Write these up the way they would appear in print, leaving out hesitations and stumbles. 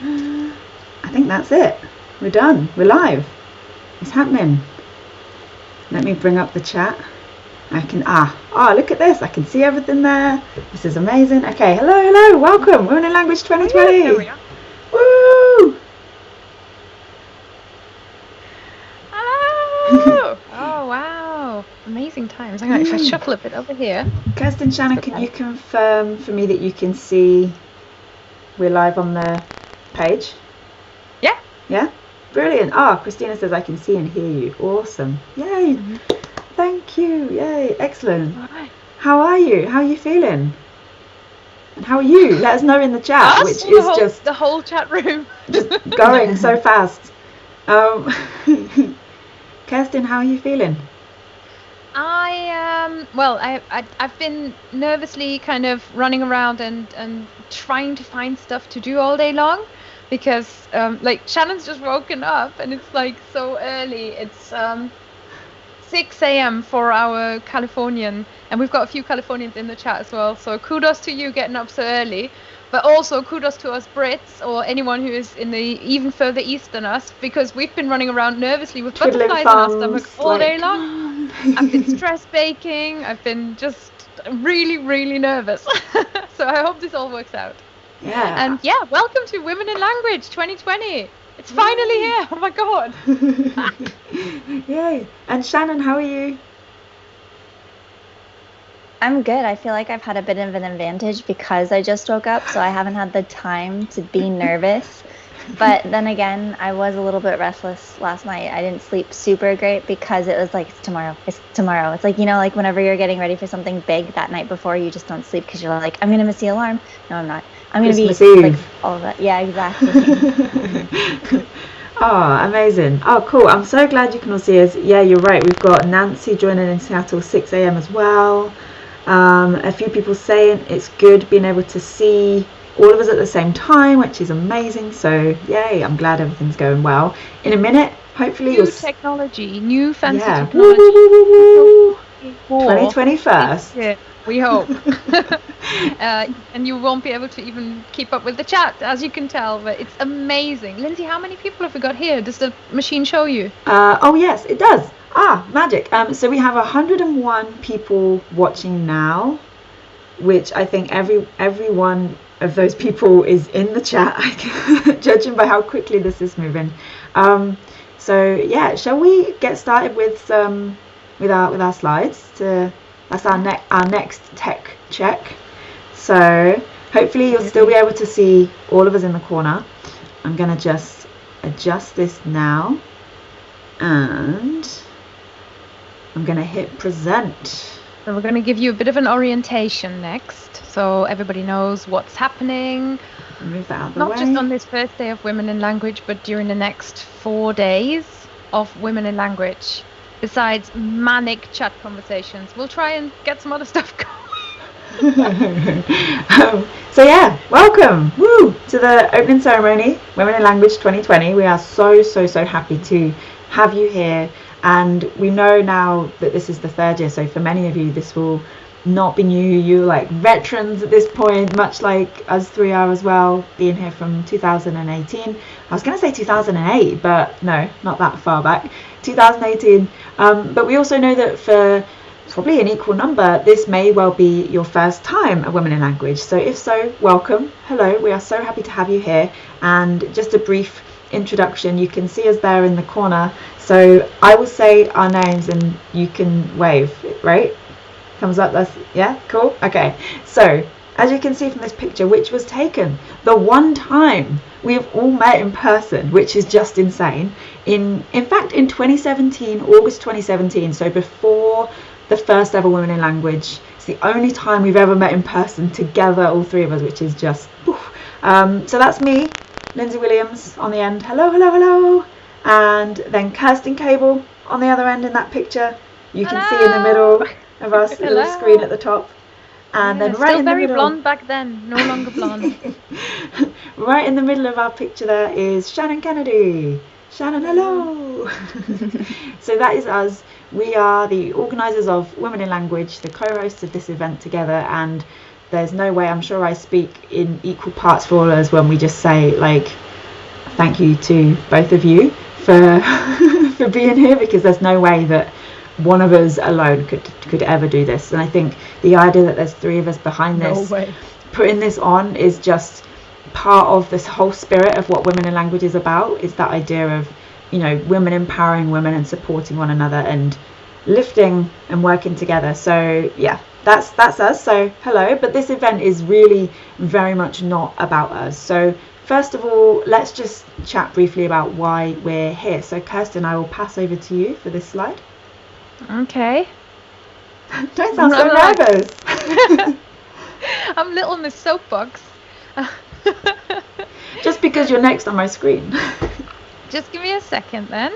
I think that's it. We're done. We're live. It's happening. Let me bring up the chat. I can, look at this. I can see everything there. This is amazing. Okay, hello. Welcome. Women in Language 2020. There we are. Woo! Oh, wow. Amazing times. Hang on, if I shuffle a bit over here. Kirsten, Shannon, can you confirm for me that you can see we're live on the page? Yeah. Yeah? Brilliant. Christina says I can see and hear you. Awesome. Yay. Mm-hmm. Thank you. Yay. Excellent. Right. How are you? How are you feeling? And how are you? Let us know in the chat, which is just the whole chat room. Just going so fast. Kirsten, how are you feeling? I've been nervously kind of running around and trying to find stuff to do all day long, because Shannon's just woken up and it's like so early. It's 6 a.m. for our Californian, and we've got a few Californians in the chat as well. So kudos to you getting up so early. But also kudos to us Brits or anyone who is in the even further east than us, because we've been running around nervously with butterflies in our stomach all day long. I've been stress baking. I've been just really, really nervous. So I hope this all works out. Yeah. And welcome to Women in Language 2020. It's finally here. Oh my God. Yay. And Shannon, how are you? I'm good. I feel like I've had a bit of an advantage because I just woke up, so I haven't had the time to be nervous. But then again, I was a little bit restless last night. I didn't sleep super great because it was like, it's tomorrow. It's like, like whenever you're getting ready for something big that night before, you just don't sleep because you're like, I'm going to miss the alarm. No, I'm not. I'm going to be like all of that. Yeah, exactly. Amazing. Cool. I'm so glad you can all see us. Yeah, you're right. We've got Nancy joining in Seattle, 6 a.m. as well. A few people saying it's good being able to see all of us at the same time, which is amazing. So yay, I'm glad everything's going well. In a minute, hopefully new fancy technology. 2020 first. Yeah, we hope. And you won't be able to even keep up with the chat, as you can tell, but it's amazing. Lindsay, how many people have we got here? Does the machine show you? Yes, it does. Magic. So we have 101 people watching now, which I think every one of those people is in the chat, judging by how quickly this is moving. Shall we get started with our slides? That's our next tech check. So hopefully you'll still be able to see all of us in the corner. I'm gonna just adjust this now, and I'm going to hit present. So we're going to give you a bit of an orientation next, so everybody knows what's happening. Move that out of the way. Not just on this first day of Women in Language, but during the next 4 days of Women in Language. Besides manic chat conversations, we'll try and get some other stuff going. Welcome to the opening ceremony, Women in Language 2020. We are so happy to have you here. And we know now that this is the third year, so for many of you this will not be new. You're like veterans at this point, much like us three are as well, being here from 2018. I was going to say 2008, but no, not that far back, 2018. But we also know that for probably an equal number, this may well be your first time at Women in Language. So if so, welcome. Hello, we are so happy to have you here. And just a brief introduction, you can see us there in the corner. So I will say our names and you can wave, right? Thumbs up, that's, yeah, cool. Okay, so as you can see from this picture, which was taken the one time we have all met in person, which is just insane. In fact, in 2017, August 2017, so before the first ever Women in Language, it's the only time we've ever met in person together, all three of us, which is just, so that's me, Lindsay Williams on the end. Hello. And then Kirsten Cable on the other end in that picture. You can see in the middle of our little screen at the top. And then right in the middle, blonde back then, no longer blonde. Right in the middle of our picture there is Shannon Kennedy. Shannon, hello. So that is us. We are the organisers of Women in Language, the co-hosts of this event together, and there's no way, I'm sure I speak in equal parts for all of us when we just say, like, thank you to both of you for for being here, because there's no way that one of us alone could ever do this. And I think the idea that there's three of us behind this, putting this on, is just part of this whole spirit of what Women in Language is about. Is that idea of, you know, women empowering women and supporting one another and lifting and working together. So yeah, that's us. So hello. But this event is really very much not about us. So first of all, let's just chat briefly about why we're here. So Kirsten, I will pass over to you for this slide. Okay. Don't sound so nervous. I'm little in the soapbox. Just because you're next on my screen. Just give me a second then,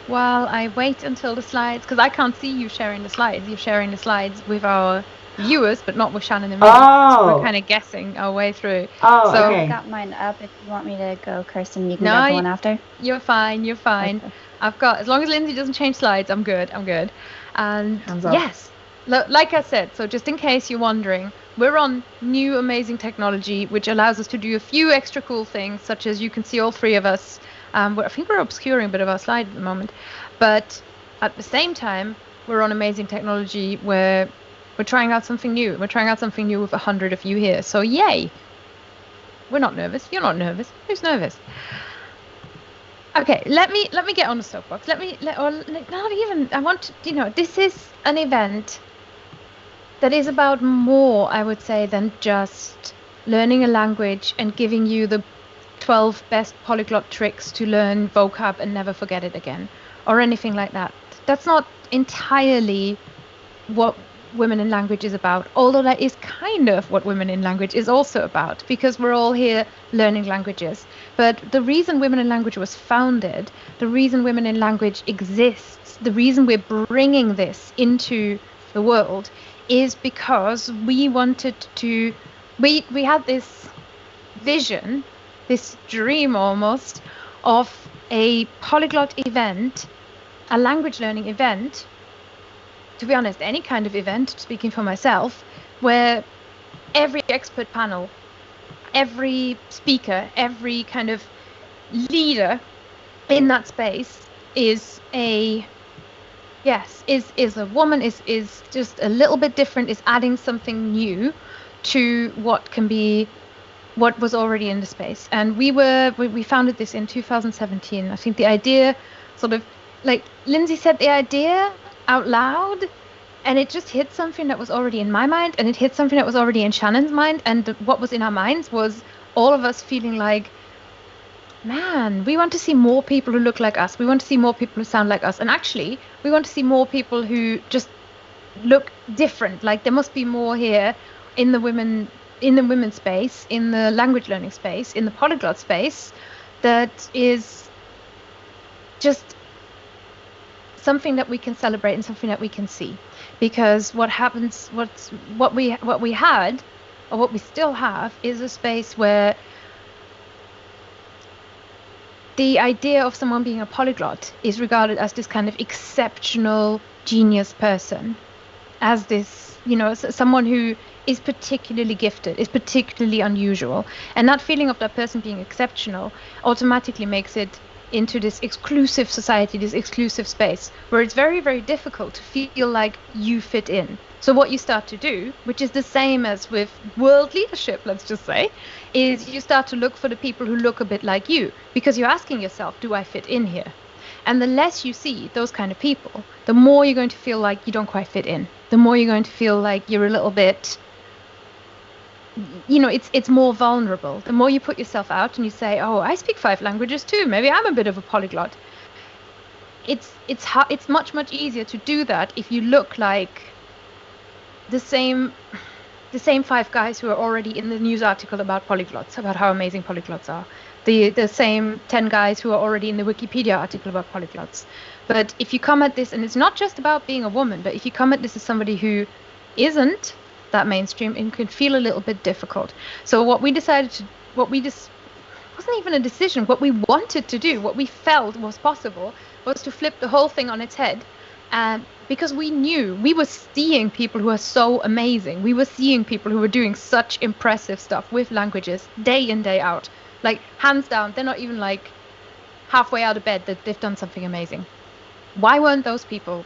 while I wait until the slides, because I can't see you sharing the slides. You're sharing the slides with our viewers, but not with Shannon and me. Oh. So we're kind of guessing our way through. Oh, so, okay. I've got mine up. If you want me to go, Kirsten, you can No, grab the one after. You're fine. You're fine. Okay. I've got, as long as Lindsay doesn't change slides, I'm good. I'm good. And Hands up. yes, like I said, so just in case you're wondering, we're on new amazing technology, which allows us to do a few extra cool things, such as you can see all three of us. I think we're obscuring a bit of our slide at the moment, but at the same time, we're on amazing technology where we're trying out something new. We're trying out something new with 100 of you here. So yay! We're not nervous. You're not nervous. Who's nervous? Okay, let me get on the soapbox. Not even. I want to, you know, this is an event that is about more, I would say, than just learning a language and giving you the 12 best polyglot tricks to learn vocab and never forget it again, or anything like that. That's not entirely what Women in Language is about, although that is kind of what Women in Language is also about, because we're all here learning languages. But the reason Women in Language was founded, the reason Women in Language exists, the reason we're bringing this into the world is because we wanted to, we had this vision, this dream almost, of a polyglot event, a language learning event, to be honest, any kind of event, speaking for myself, where every expert panel, every speaker, every kind of leader in that space is a woman, is just a little bit different, is adding something new to what was already in the space. And we founded this in 2017. I think the idea, sort of like Lindsay said, the idea out loud, and it just hit something that was already in my mind, and it hit something that was already in Shannon's mind, and what was in our minds was all of us feeling like, man, we want to see more people who look like us, we want to see more people who sound like us, and actually we want to see more people who just look different. Like, there must be more here in the women's space, in the language learning space, in the polyglot space, that is just something that we can celebrate and something that we can see. Because what we had, or what we still have, is a space where the idea of someone being a polyglot is regarded as this kind of exceptional genius person, as this, you know, someone who is particularly gifted, is particularly unusual. And that feeling of that person being exceptional automatically makes it into this exclusive society, this exclusive space, where it's very, very difficult to feel like you fit in. So what you start to do, which is the same as with world leadership, let's just say, is you start to look for the people who look a bit like you, because you're asking yourself, do I fit in here? And the less you see those kind of people, the more you're going to feel like you don't quite fit in. The more you're going to feel like you're a little bit, you know, it's more vulnerable. The more you put yourself out and you say, oh, I speak 5 languages too, maybe I'm a bit of a polyglot. It's much, much easier to do that if you look like the same 5 guys who are already in the news article about polyglots, about how amazing polyglots are. The same 10 guys who are already in the Wikipedia article about polyglots. But if you come at this, and it's not just about being a woman, but if you come at this as somebody who isn't that mainstream, it can feel a little bit difficult. So what we decided wasn't even a decision, what we wanted to do, what we felt was possible, was to flip the whole thing on its head. Because we knew, we were seeing people who are so amazing. We were seeing people who were doing such impressive stuff with languages day in, day out. Like, hands down, they're not even like halfway out of bed that they've done something amazing. Why weren't those people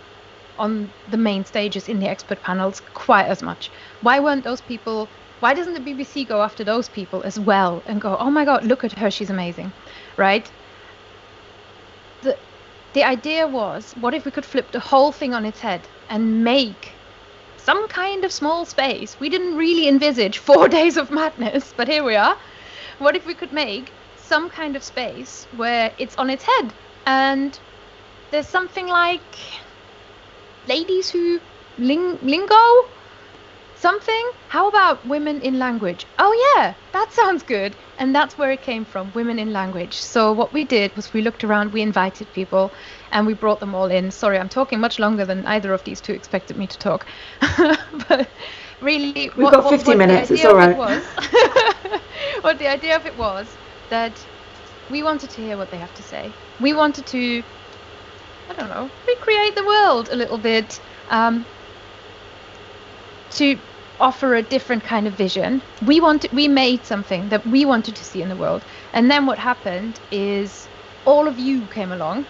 on the main stages in the expert panels quite as much? Why doesn't the BBC go after those people as well and go, oh my God, look at her, she's amazing, right? The idea was, what if we could flip the whole thing on its head and make some kind of small space? We didn't really envisage 4 days of madness, but here we are. What if we could make some kind of space where it's on its head and there's something like ladies who lingo something? How about women in language? Oh yeah, that sounds good. And that's where it came from, women in language. So what we did was we looked around, we invited people, and we brought them all in. Sorry, I'm talking much longer than either of these two expected me to talk. But really, we've got 50 minutes, it's all right. What the idea of it was that we wanted to hear what they have to say. We wanted to, I don't know, recreate the world a little bit, to offer a different kind of vision. We made something that we wanted to see in the world. And then what happened is all of you came along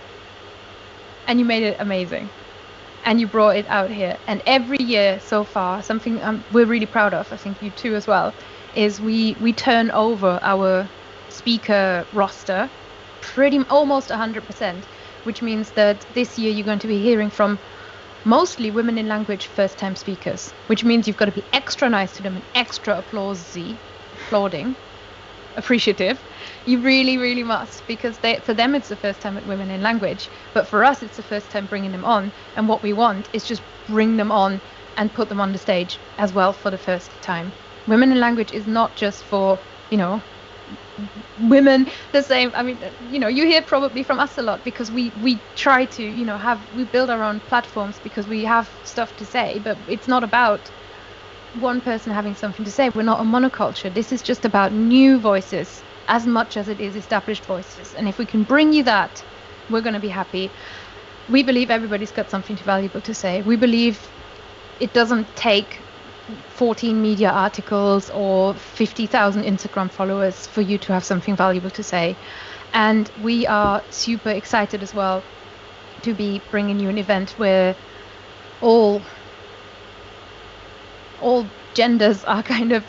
and you made it amazing. And you brought it out here. And every year so far, something we're really proud of, I think you too as well, is we turn over our speaker roster almost 100%, which means that this year you're going to be hearing from mostly women in language first-time speakers, which means you've got to be extra nice to them and extra applauding, appreciative. You really, really must, because for them it's the first time at Women in Language, but for us it's the first time bringing them on, and what we want is just bring them on and put them on the stage as well for the first time. Women in Language is not just for, women the same. I mean, you hear probably from us a lot because we try to, we build our own platforms because we have stuff to say, but it's not about one person having something to say. We're not a monoculture. This is just about new voices as much as it is established voices. And if we can bring you that, we're going to be happy. We believe everybody's got something valuable to say. We believe it doesn't take 14 media articles or 50,000 Instagram followers for you to have something valuable to say. And we are super excited as well to be bringing you an event where all genders are kind of,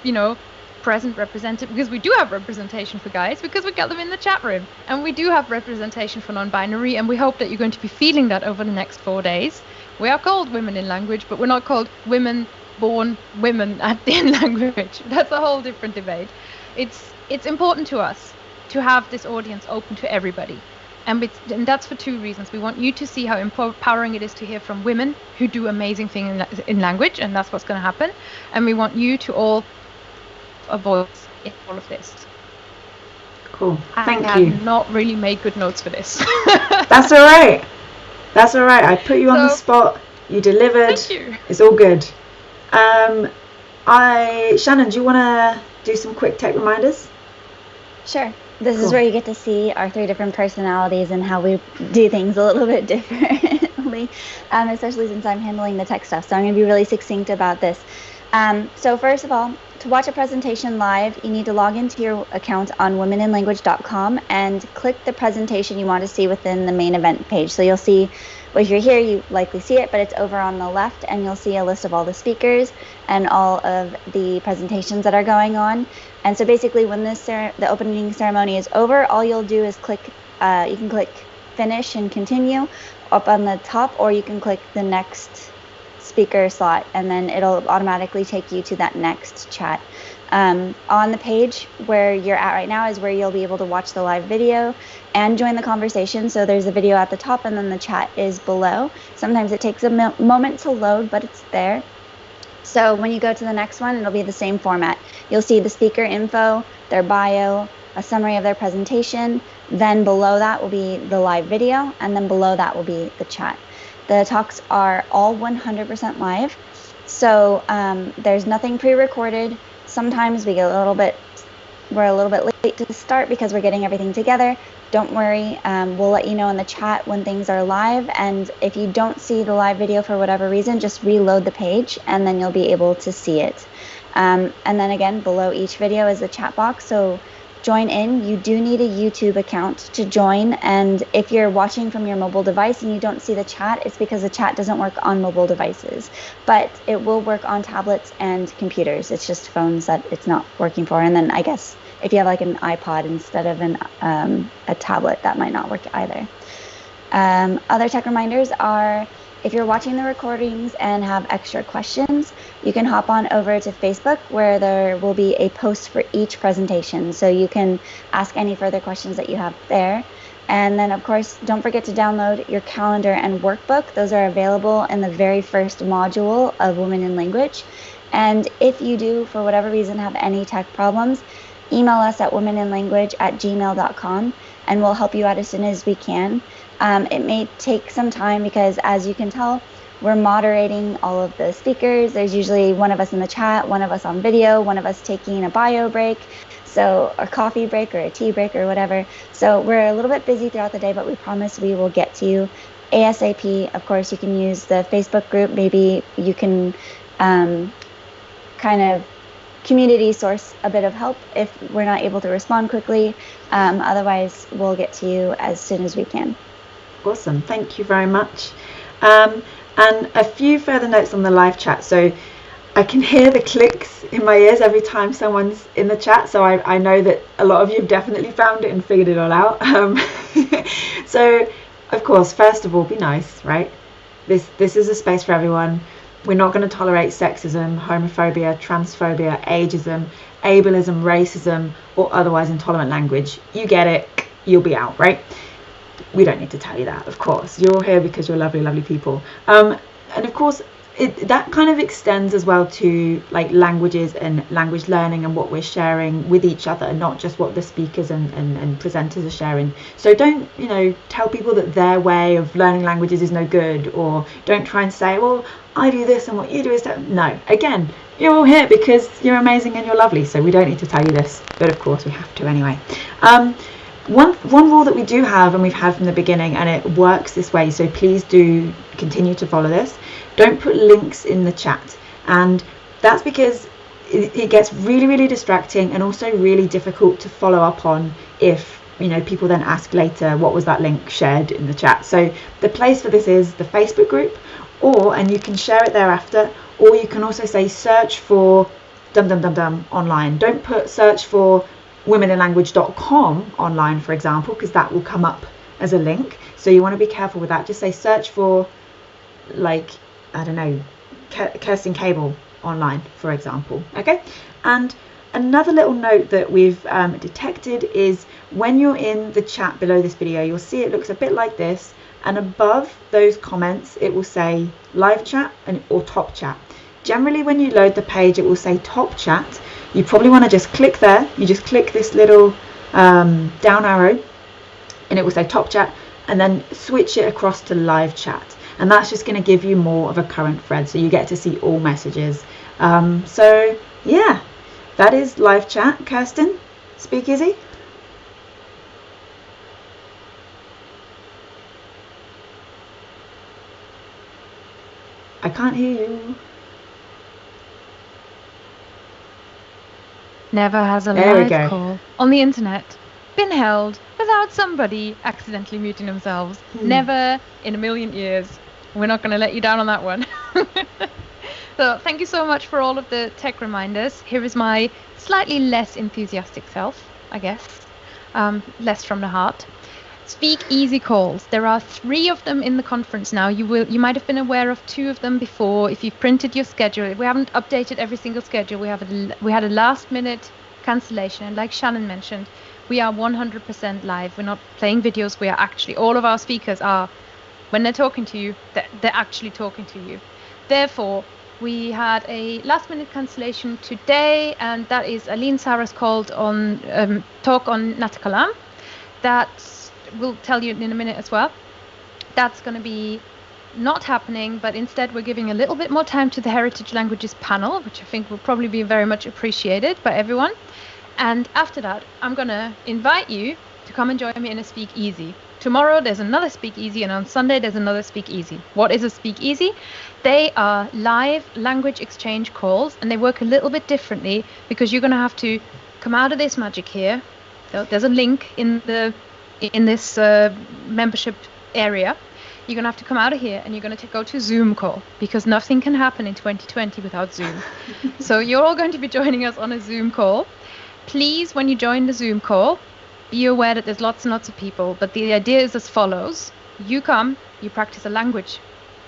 present, represented, because we do have representation for guys, because we got them in the chat room, and we do have representation for non-binary, and we hope that you're going to be feeling that over the next 4 days. We are called Women in Language, but we're not called women born women in language. That's a whole different debate. It's important to us to have this audience open to everybody, and that's for 2 reasons. We want you to see how empowering it is to hear from women who do amazing things in language, and that's what's going to happen. And we want you to all a voice in all of this. Cool. Thank you. I have not really made good notes for this. That's all right. I put you on the spot. You delivered. Thank you. It's all good. Shannon, do you want to do some quick tech reminders? Sure. This is where you get to see our 3 different personalities and how we do things a little bit differently, especially since I'm handling the tech stuff. So I'm going to be really succinct about this. So first of all, to watch a presentation live, you need to log into your account on womeninlanguage.com and click the presentation you want to see within the main event page. So you'll see, well, if you're here, you likely see it, but it's over on the left, and you'll see a list of all the speakers and all of the presentations that are going on. And so basically when the opening ceremony is over, all you'll do is click, you can click finish and continue up on the top, or you can click the next speaker slot, and then it'll automatically take you to that next chat. On the page where you're at right now is where you'll be able to watch the live video and join the conversation. So there's a video at the top, and then the chat is below. Sometimes it takes a moment to load, but it's there. So when you go to the next one, it'll be the same format. You'll see the speaker info, their bio, a summary of their presentation. Then below that will be the live video, and then below that will be the chat. The talks are all 100% live, so there's nothing pre-recorded. Sometimes we're a little bit late to start because we're getting everything together. Don't worry, we'll let you know in the chat when things are live, and if you don't see the live video for whatever reason, just reload the page and then you'll be able to see it. And then again, below each video is the chat box, so join in, you do need a YouTube account to join. And if you're watching from your mobile device and you don't see the chat, it's because the chat doesn't work on mobile devices. But it will work on tablets and computers. It's just phones that it's not working for. And then I guess if you have like an iPod instead of a tablet, that might not work either. Other tech reminders are, if you're watching the recordings and have extra questions, you can hop on over to Facebook, where there will be a post for each presentation. So you can ask any further questions that you have there. And then, of course, don't forget to download your calendar and workbook. Those are available in the very first module of Women in Language. And if you do, for whatever reason, have any tech problems, email us at womeninlanguage@gmail.com, and we'll help you out as soon as we can. It may take some time because, as you can tell, we're moderating all of the speakers. There's usually one of us in the chat, one of us on video, one of us taking a bio break, so a coffee break or a tea break or whatever. So we're a little bit busy throughout the day, but we promise we will get to you ASAP. Of course, you can use the Facebook group. Maybe you can kind of community source a bit of help if we're not able to respond quickly. Otherwise, we'll get to you as soon as we can. Awesome, thank you very much. And a few further notes on the live chat. So I can hear the clicks in my ears every time someone's in the chat, so I know that a lot of you have definitely found it and figured it all out. So of course, first of all, be nice, right? This is a space for everyone. We're not going to tolerate sexism, homophobia, transphobia, ageism, ableism, racism, or otherwise intolerant language. You get it, you'll be out, right? We don't need to tell you that, of course. You're here because you're lovely, lovely people. And of course, that kind of extends as well to like languages and language learning and what we're sharing with each other, not just what the speakers and presenters are sharing. So don't, tell people that their way of learning languages is no good, or don't try and say, well, I do this and what you do is that. No, again, you're all here because you're amazing and you're lovely, so we don't need to tell you this, but of course we have to anyway. One rule that we do have, and we've had from the beginning, and it works this way, so please do continue to follow this. Don't put links in the chat, and that's because it gets really, really distracting and also really difficult to follow up on if people then ask later, what was that link shared in the chat? So the place for this is the Facebook group, and you can share it thereafter, or you can also say search for online. Don't put search for womeninlanguage.com online, for example, because that will come up as a link. So you want to be careful with that. Just say search for, like, I don't know, Kerstin Cable online, for example. Okay. And another little note that we've detected is when you're in the chat below this video, you'll see it looks a bit like this, and above those comments it will say live chat or top chat. Generally, when you load the page, it will say top chat. You probably want to just click there. You just click this little down arrow and it will say top chat, and then switch it across to live chat. And that's just going to give you more of a current thread, so you get to see all messages. So yeah, that is live chat. Kerstin, speak easy. I can't hear you. Never has a live call on the internet been held without somebody accidentally muting themselves. Never in a million years. We're not going to let you down on that one. So thank you so much for all of the tech reminders. Here is my slightly less enthusiastic self, I guess. Less from the heart. Speak easy calls. There are 3 of them in the conference now. You might have been aware of 2 of them before if you've printed your schedule. We haven't updated every single schedule. We had a last minute cancellation, and like Shannon mentioned, we are 100% live. We're not playing videos. We are actually, all of our speakers are, when they're talking to you, they're actually talking to you. Therefore, we had a last minute cancellation today, and that is Aline Sarah's called on talk on Natakalam. That we'll tell you in a minute as well. That's going to be not happening, but instead we're giving a little bit more time to the Heritage Languages panel, which I think will probably be very much appreciated by everyone. And after that, I'm going to invite you to come and join me in a speakeasy. Tomorrow there's another speakeasy, and on Sunday there's another speakeasy. What is a speakeasy? They are live language exchange calls, and they work a little bit differently because you're going to have to come out of this magic here, So there's a link in this membership area. You're going to have to come out of here and you're going to go to Zoom call, because nothing can happen in 2020 without Zoom. So you're all going to be joining us on a Zoom call. Please, when you join the Zoom call, be aware that there's lots and lots of people, but the idea is as follows. You come, you practice a language.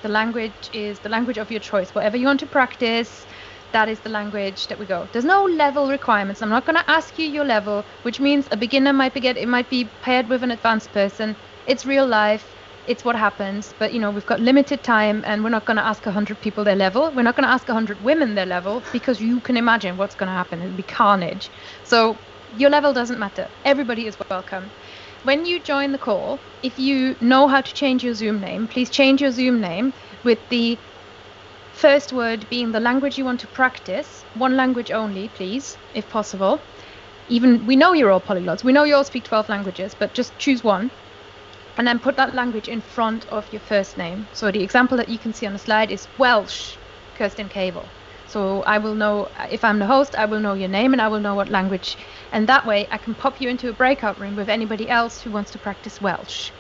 The language is the language of your choice. Whatever you want to practice, that is the language that we go. There's no level requirements. I'm not going to ask you your level, which means a beginner might be paired with an advanced person. It's real life. It's what happens. But, we've got limited time, and we're not going to ask 100 people their level. We're not going to ask 100 women their level, because you can imagine what's going to happen. It'll be carnage. So your level doesn't matter. Everybody is welcome. When you join the call, if you know how to change your Zoom name, please change your Zoom name with the first word being the language you want to practice. One language only, please, if possible. Even we know you're all polyglots. We know you all speak 12 languages, but just choose one. And then put that language in front of your first name. So the example that you can see on the slide is Welsh, Kirsten Cable. So I will know, if I'm the host, I will know your name and I will know what language. And that way I can pop you into a breakout room with anybody else who wants to practice Welsh.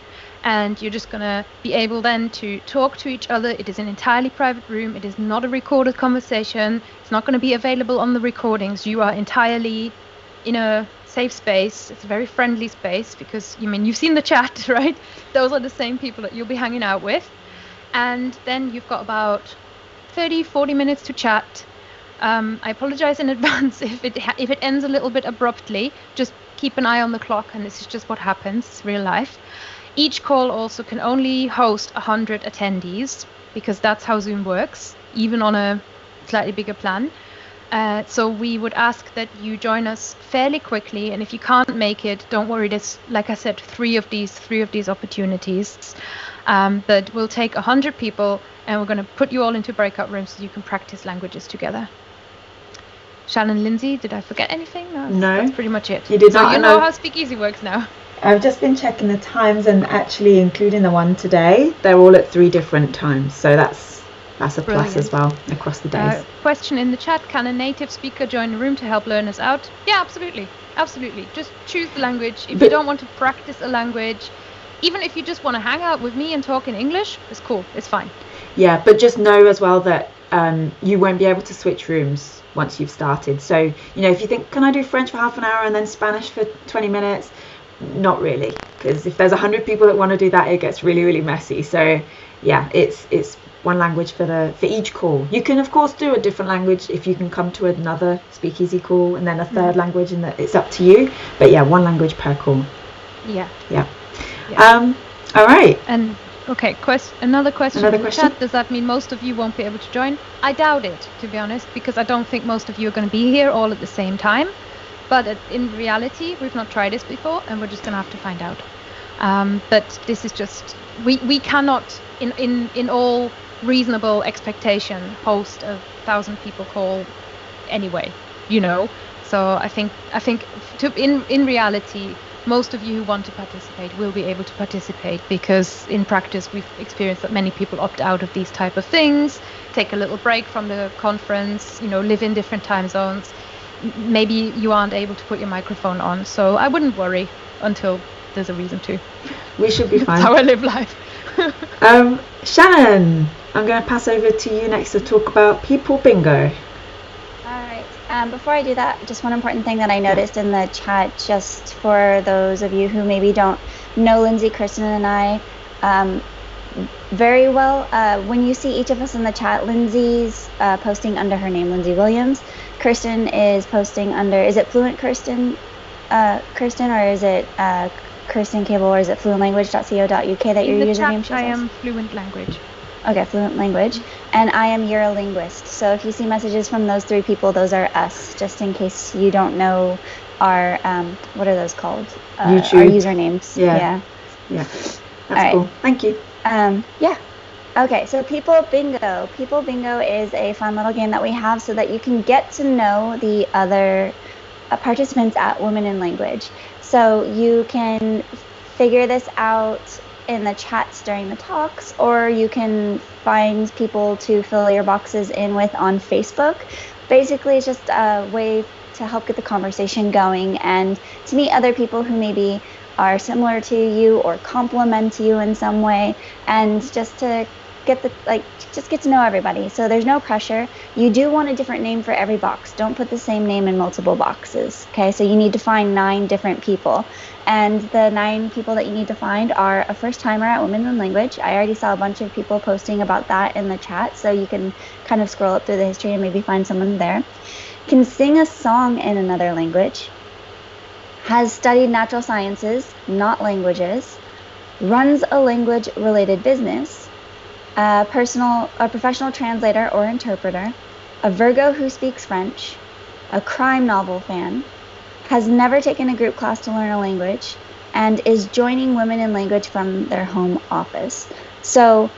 And you're just going to be able then to talk to each other. It is an entirely private room. It is not a recorded conversation. It's not going to be available on the recordings. You are entirely in a safe space. It's a very friendly space, because you've seen the chat, right? Those are the same people that you'll be hanging out with. And then you've got about 30-40 minutes to chat. I apologize in advance if it ends a little bit abruptly. Just keep an eye on the clock, and this is just what happens. It's real life. Each call also can only host 100 attendees, because that's how Zoom works, even on a slightly bigger plan. So we would ask that you join us fairly quickly, and if you can't make it, don't worry. There's, like I said, three of these opportunities. But we'll take 100 people, and we're going to put you all into breakout rooms so you can practice languages together. Shannon, Lindsay, did I forget anything? No, that's pretty much it. You did not. So you know how Speakeasy works now. I've just been checking the times, and actually including the one today, they're all at 3 different times. So that's a plus as well across the days. Question in the chat: can a native speaker join the room to help learners out? Yeah, absolutely. Just choose the language. If you don't want to practice a language, even if you just want to hang out with me and talk in English, it's cool. It's fine. Yeah, but just know as well that you won't be able to switch rooms once you've started. So, if you think, can I do French for half an hour and then Spanish for 20 minutes? Not really, because if there's 100 people that want to do that, it gets really, really messy. So yeah, it's one language for each call. You can of course do a different language if you can come to another Speakeasy call, and then a third language, and it's up to you. But yeah, one language per call. Yeah. All right. And okay, another question in the chat: does that mean most of you won't be able to join? I doubt it, to be honest, because I don't think most of you are going to be here all at the same time. But in reality, we've not tried this before, and we're just going to have to find out. But this is just, we cannot, in all reasonable expectation, host 1,000 people call anyway, So I think in reality, most of you who want to participate will be able to participate, because in practice we've experienced that many people opt out of these type of things, take a little break from the conference, live in different time zones. Maybe you aren't able to put your microphone on, so I wouldn't worry until there's a reason to. We should be fine. That's how I live life. Shannon, I'm going to pass over to you next to talk about People Bingo. All right. Before I do that, just one important thing that I noticed in the chat, just for those of you who maybe don't know Lindsay, Kirsten, and I very well, when you see each of us in the chat, Lindsay's posting under her name, Lindsay Williams. Kirsten is posting under, is it Fluent Kirsten, or is it Kirsten Cable, or is it fluentlanguage.co.uk that your username shows? I am Fluent Language. Okay, Fluent Language. And I am Eurolinguist. So if you see messages from those three people, those are us, just in case you don't know our, what are those called? YouTube. Our usernames. Yeah. That's cool. Thank you. Yeah. Okay, so People Bingo. People Bingo is a fun little game that we have so that you can get to know the other participants at Women in Language. So you can figure this out in the chats during the talks, or you can find people to fill your boxes in with on Facebook. Basically, it's just a way to help get the conversation going and to meet other people who maybe are similar to you or complement you in some way, and just to get to know everybody. So there's no pressure. You do want a different name for every box. Don't put the same name in multiple boxes. Okay, so you need to find 9 different people. And the 9 people that you need to find are a first timer at Women in Language. I already saw a bunch of people posting about that in the chat, so you can kind of scroll up through the history and maybe find someone there. Can sing a song in another language, has studied natural sciences, not languages, runs a language-related business, a professional translator or interpreter, a Virgo who speaks French, a crime novel fan, has never taken a group class to learn a language, and is joining Women in Language from their home office. So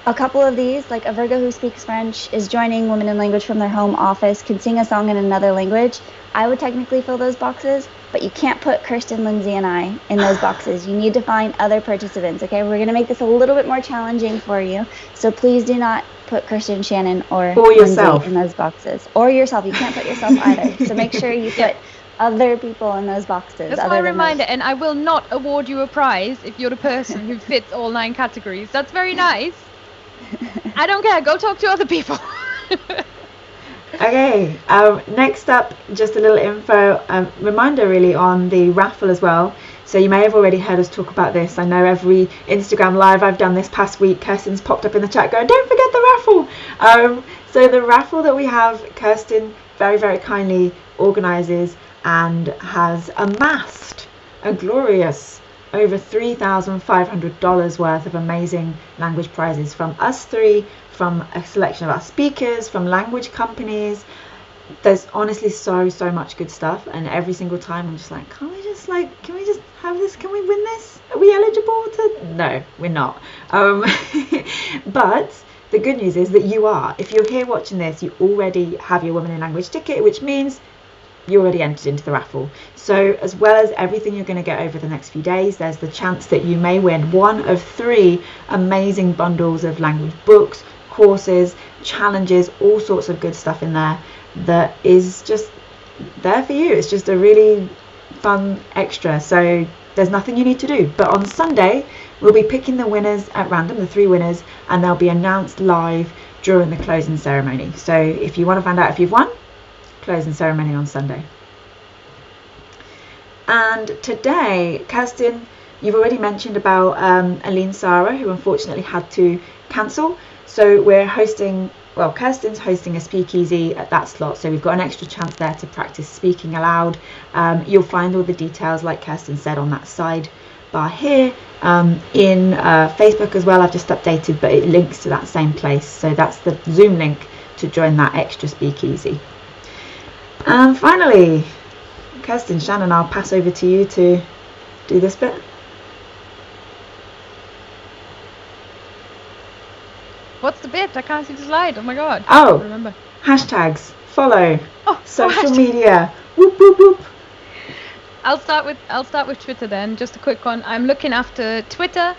a couple of these, like a Virgo who speaks French, is joining Women in Language from their home office, can sing a song in another language, I would technically fill those boxes, but you can't put Kirsten, Lindsay, and I in those boxes. You need to find other participants, okay? We're going to make this a little bit more challenging for you, so please do not put Kirsten, Shannon, or yourself Lindsay in those boxes. Or yourself. You can't put yourself either. So make sure you put other people in those boxes. That's my reminder, and I will not award you a prize if you're the person who fits all 9 categories. That's very nice. I don't care. Go talk to other people. Okay, next up, just a little info, reminder really on the raffle as well. So you may have already heard us talk about this. I know every Instagram live I've done this past week, Kirsten's popped up in the chat going, don't forget the raffle. So the raffle that we have, Kirsten very, very kindly organises and has amassed a glorious over $3,500 worth of amazing language prizes from us 3, from a selection of our speakers, from language companies. There's honestly so much good stuff, and every single time I'm just like, can we just have this? Can we win this? Are we eligible to? No, we're not. But the good news is that you are. If you're here watching this, you already have your Women in Language ticket, which means you already entered into the raffle. So as well as everything you're going to get over the next few days, there's the chance that you may win one of 3 amazing bundles of language books, courses, challenges, all sorts of good stuff in there that is just there for you. It's just a really fun extra. So there's nothing you need to do. But on Sunday, we'll be picking the winners at random, the 3 winners, and they'll be announced live during the closing ceremony. So if you want to find out if you've won, closing ceremony on Sunday. And today, Kirsten, you've already mentioned about Aline Sara, who unfortunately had to cancel. So we're hosting, well, Kirsten's hosting a speakeasy at that slot, so we've got an extra chance there to practice speaking aloud. You'll find all the details, like Kirsten said, on that side bar here, in Facebook as well. I've just updated, but it links to that same place. So that's the Zoom link to join that extra speakeasy. And finally, Kirsten, Shannon, I'll pass over to you to do this bit. What's the bit? I can't see the slide. Oh my god. Oh, I remember. Hashtags, follow, social hashtag. media. Whoop whoop whoop. I'll start with Twitter then. Just a quick one. I'm looking after Twitter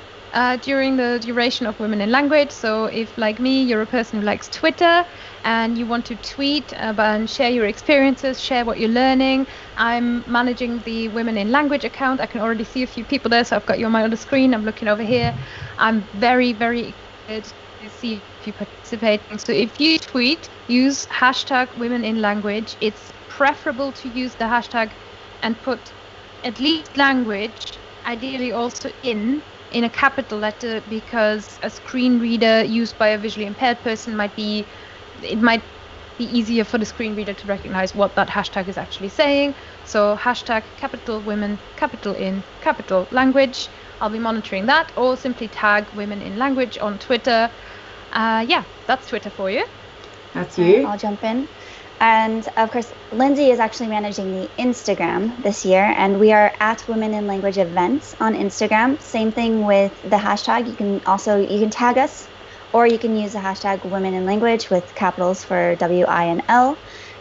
during the duration of Women in Language. So if, like me, you're a person who likes Twitter and you want to tweet and share your experiences, share what you're learning, I'm managing the Women in Language account. I can already see a few people there, so I've got you on my other screen. I'm looking over here. I'm very, very excited to see if you participating. So if you tweet, use hashtag Women in Language. It's preferable to use the hashtag and put at least language, ideally also in a capital letter, because a screen reader used by a visually impaired person might be easier for the screen reader to recognize what that hashtag is actually saying. So hashtag capital women, capital in, capital language. I'll be monitoring that, or simply tag Women in Language on Twitter. Yeah, that's Twitter for you. That's you. I'll jump in. And of course, Lindsay is actually managing the Instagram this year, and we are at Women in Language events on Instagram. Same thing with the hashtag. You can tag us, or you can use the hashtag Women in Language with capitals for WINL.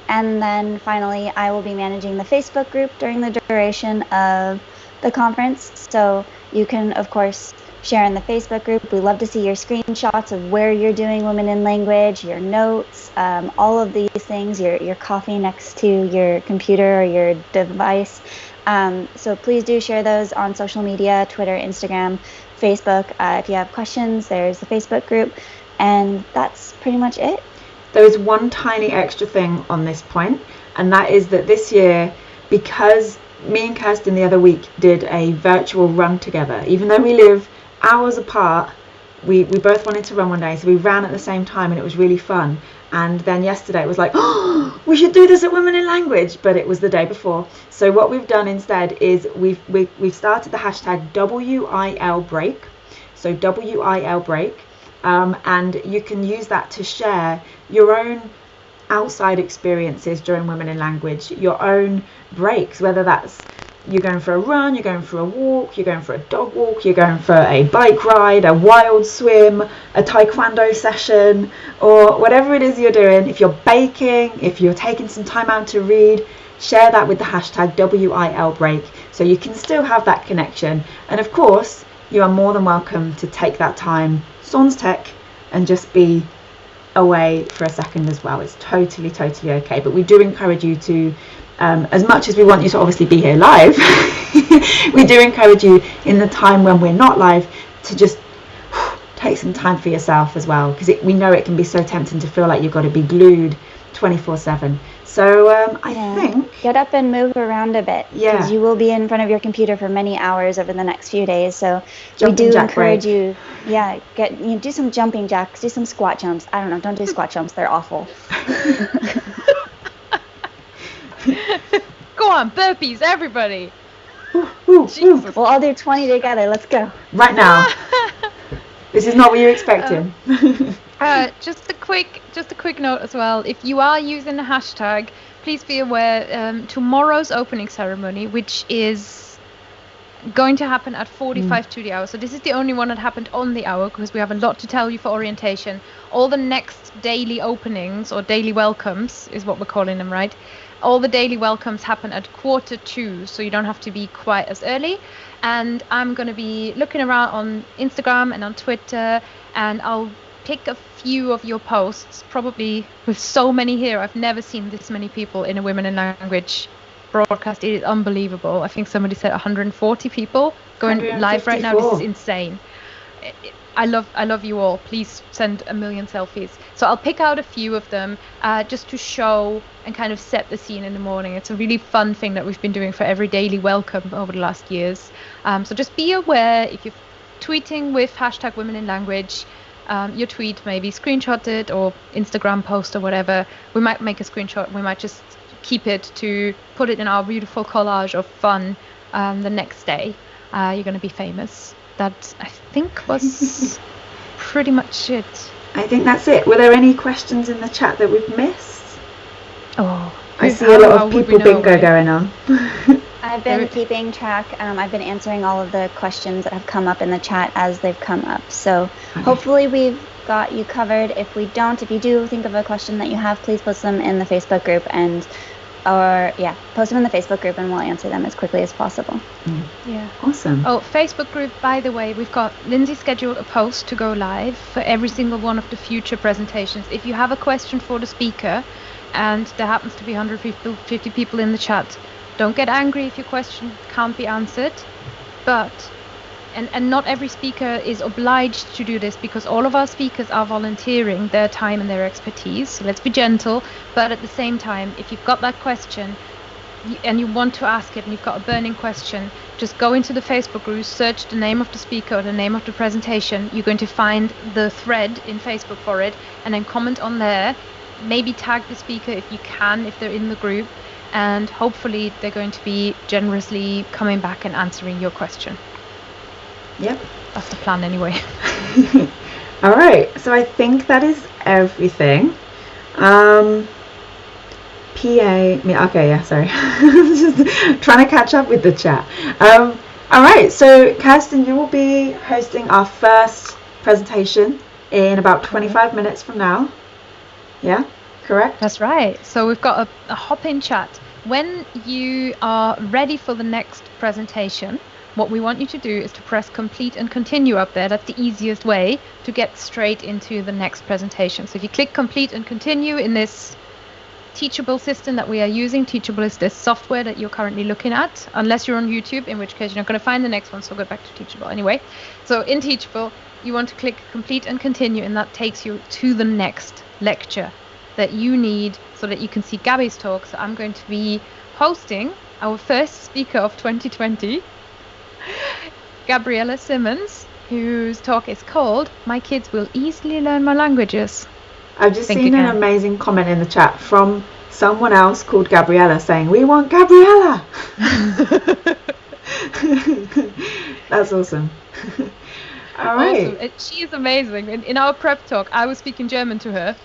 And then finally, I will be managing the Facebook group during the duration of the conference. So you can, of course, share in the Facebook group. We love to see your screenshots of where you're doing Women in Language, your notes, all of these things, your coffee next to your computer or your device. So please do share those on social media, Twitter, Instagram, Facebook. If you have questions, there's the Facebook group. And that's pretty much it. There is one tiny extra thing on this point, and that is that this year, because me and Kirsten the other week did a virtual run together, even though we live hours apart, we both wanted to run one day, so we ran at the same time, and it was really fun. And then yesterday it was like, oh, we should do this at Women in Language, but it was the day before. So what we've done instead is we've started the hashtag WIL break, so WIL break, and you can use that to share your own outside experiences during Women in Language, your own breaks, whether that's you're going for a run, you're going for a walk, you're going for a dog walk, you're going for a bike ride, a wild swim, a taekwondo session, or whatever it is you're doing. If you're baking, if you're taking some time out to read, share that with the hashtag WIL break, so you can still have that connection. And of course, you are more than welcome to take that time, sans tech, and just be away for a second as well. It's totally okay, but we do encourage you to, as much as we want you to obviously be here live, we do encourage you in the time when we're not live to just take some time for yourself as well, because we know it can be so tempting to feel like you've got to be glued 24/7. So I think get up and move around a bit, because you will be in front of your computer for many hours over the next few days. So we do encourage you, do some jumping jacks, do some squat jumps. I don't know, don't do squat jumps, they're awful. Go on, burpees, everybody. We'll all do 20 together. Let's go. Right now. This is not what you're expecting. Just a quick note as well. If you are using the hashtag, please be aware tomorrow's opening ceremony, which is going to happen at 45 to the hour. So this is the only one that happened on the hour, because we have a lot to tell you for orientation. All the next daily openings, or daily welcomes is what we're calling them, right? All the daily welcomes happen at 1:45, so you don't have to be quite as early. And I'm going to be looking around on Instagram and on Twitter, and I'll pick a few of your posts. Probably with so many here, I've never seen this many people in a Women in Language broadcast. It is unbelievable. I think somebody said 140 people going live right now. This is insane. I love you all. Please send a million selfies. So I'll pick out a few of them just to show and kind of set the scene in the morning. It's a really fun thing that we've been doing for every daily welcome over the last years. So just be aware, if you're tweeting with hashtag Women in Language, your tweet may be screenshotted or Instagram post or whatever. We might make a screenshot. We might just keep it to put it in our beautiful collage of fun the next day. You're going to be famous. That, I think, was pretty much it. I think that's it. Were there any questions in the chat that we've missed? Oh, I see a lot of people bingo going on. I've been keeping track. I've been answering all of the questions that have come up in the chat as they've come up. So hopefully we've got you covered. If we don't, if you do think of a question that you have, please post them in the Facebook group post them in the Facebook group, and we'll answer them as quickly as possible. Yeah. Awesome. Oh, Facebook group, by the way, we've got Lindsay scheduled a post to go live for every single one of the future presentations. If you have a question for the speaker, and there happens to be 150 people in the chat, don't get angry if your question can't be answered, but and not every speaker is obliged to do this, because all of our speakers are volunteering their time and their expertise. So let's be gentle, but at the same time, if you've got that question and you want to ask it and you've got a burning question, just go into the Facebook group, search the name of the speaker or the name of the presentation. You're going to find the thread in Facebook for it, and then comment on there. Maybe tag the speaker if you can, if they're in the group, and hopefully they're going to be generously coming back and answering your question. Yep. That's the plan anyway. All right. So I think that is everything. Okay, yeah, sorry. Just trying to catch up with the chat. All right. So Kirsten, you will be hosting our first presentation in about 25 minutes from now. Yeah, correct? That's right. So we've got a hop-in chat. When you are ready for the next presentation, what we want you to do is to press complete and continue up there. That's the easiest way to get straight into the next presentation. So if you click complete and continue in this Teachable system that we are using. Teachable is this software that you're currently looking at, unless you're on YouTube, in which case you're not going to find the next one, so go back to Teachable anyway. So in Teachable, you want to click complete and continue, and that takes you to the next lecture that you need so that you can see Gabby's talk. So I'm going to be hosting our first speaker of 2020, Gabriella Simmons, whose talk is called My Kids Will Easily Learn My Languages. I've just seen an amazing comment in the chat from someone else called Gabriella saying, "We want Gabriella." That's awesome. All right. Awesome. She is amazing. In our prep talk, I was speaking German to her.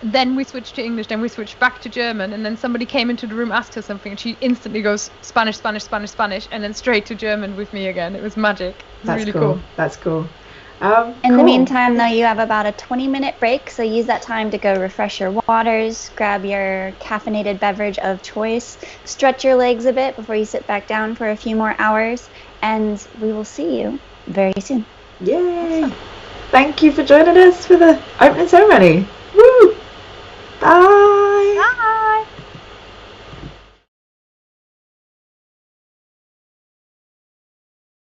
Then we switched to English, then we switched back to German, and then somebody came into the room, asked her something, and she instantly goes Spanish, Spanish, Spanish, Spanish, and then straight to German with me again. It was magic. It was really cool. That's cool. In the meantime, though, you have about a 20-minute break, so use that time to go refresh your waters, grab your caffeinated beverage of choice, stretch your legs a bit before you sit back down for a few more hours, and we will see you very soon. Yay! Thank you for joining us for the opening ceremony. Woo!